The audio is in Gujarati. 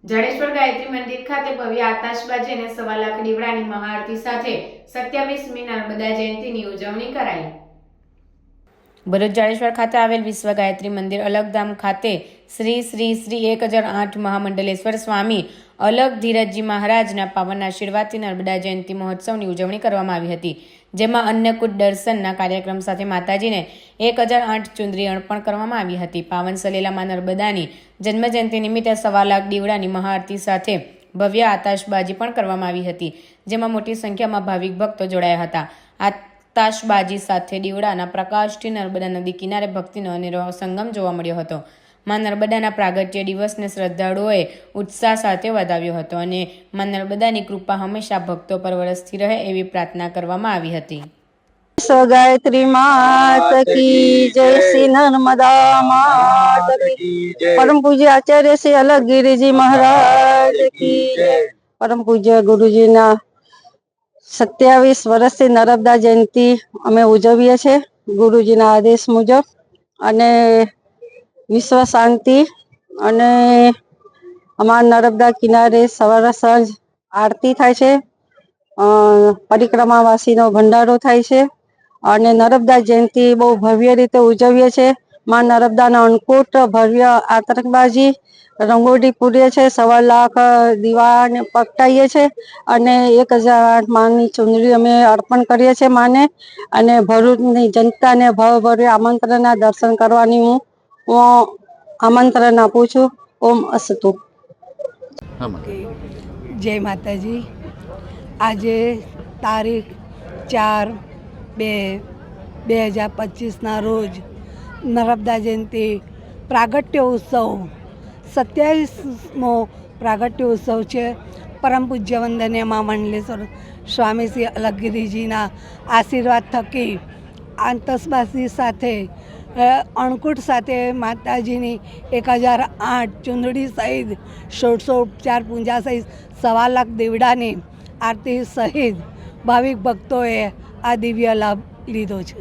જાડેશ્વર ગાયત્રી મંદિર ખાતે ભવ્ય આતશબાજી અને 1.25 લાખ દીવડાની મહાઆરતી સાથે 27મી નર્મદા જયંતિની ઉજવણી કરાઈ। ભરૂચ જાડેશ્વર ખાતે આવેલ વિશ્વ ગાયત્રી મંદિર અલગધામ ખાતે શ્રી શ્રી શ્રી 1008 મહામંડલેશ્વર સ્વામી અલગ ધીરજજી મહારાજના પાવન આશીર્વાદથી નર્મદા જયંતિ મહોત્સવની ઉજવણી કરવામાં આવી હતી, જેમાં અન્નકૂટ દર્શનના કાર્યક્રમ સાથે માતાજીને 1008 ચુંદડી અર્પણ કરવામાં આવી હતી। પાવન સલેલામાં નર્મદાની જન્મજયંતિ નિમિત્તે 1.25 લાખ દીવડાની મહાઆરતી સાથે ભવ્ય આતશબાજી પણ કરવામાં આવી હતી, જેમાં મોટી સંખ્યામાં ભાવિક ભક્તો જોડાયા હતા। આતશબાજી સાથે દીવડાના પ્રકાશથી નર્મદા નદી કિનારે ભક્તિનો અનેરો સંગમ જોવા મળ્યો હતો। માં નર્મદાના પ્રાગટ્ય દિવસને શ્રદ્ધાળુઓએ ઉત્સાહ સાથે વધાવ્યો હતો અને માં નર્મદાની કૃપા હંમેશા ભક્તો પર વરસતી રહે એવી પ્રાર્થના કરવામાં આવી હતી। गायत्री मात की जय, श्री नर्मदा मात की जय, परम पूज्य आचार्य श्री अलग गिरिजी महाराज की जय। परम पूज्य गुरुजी ना 27 વર્ષથી નર્મદા જયંતિ અમે ઉજવીએ છીએ ગુરુજી ના આદેશ મુજબ, અને વિશ્વ શાંતિ અને અમારા નર્મદા કિનારે સવારે સાંજ આરતી થાય છે, પરિક્રમાવાસીનો ભંડારો થાય છે અને નર્મદા જયંતિ બહુ ભવ્ય રીતે ઉજવીએ છીએ। માં નર્મદાના અન્નકૂટ ભવ્ય આતશબાજી રંગોળી પૂરીએ છીએ, 1.25 લાખ દીવાને પ્રગટાવીએ છીએ અને 1008 માની ચુંદડી અમે અર્પણ કરીએ છીએ માને, અને ભરૂચની જનતાને ભાવભર્યા આમંત્રણના દર્શન કરવાની હું આમંત્રણ આપું છું। ઓમ અસ્તુ। જય માતાજી। આજે તારીખ 4/2/2025ના રોજ નર્મદા જયંતિ પ્રાગટ્ય ઉત્સવ 27મો પ્રાગટ્ય ઉત્સવ છે। પરમ પૂજ્ય વંદનીય મહામંડલેશ્વર સ્વામી શ્રી અલગગીરીજીના આશીર્વાદ થકી આતશબાજી સાથે અન્નકૂટ સાથે માતાજીની 1008 ચુંદડી સહિત 1600 ઉપચાર પૂજા સહિત 1.25 લાખ દીવડાની આરતી સહિત ભાવિક ભક્તોએ આ દિવ્ય લાભ લીધો છે।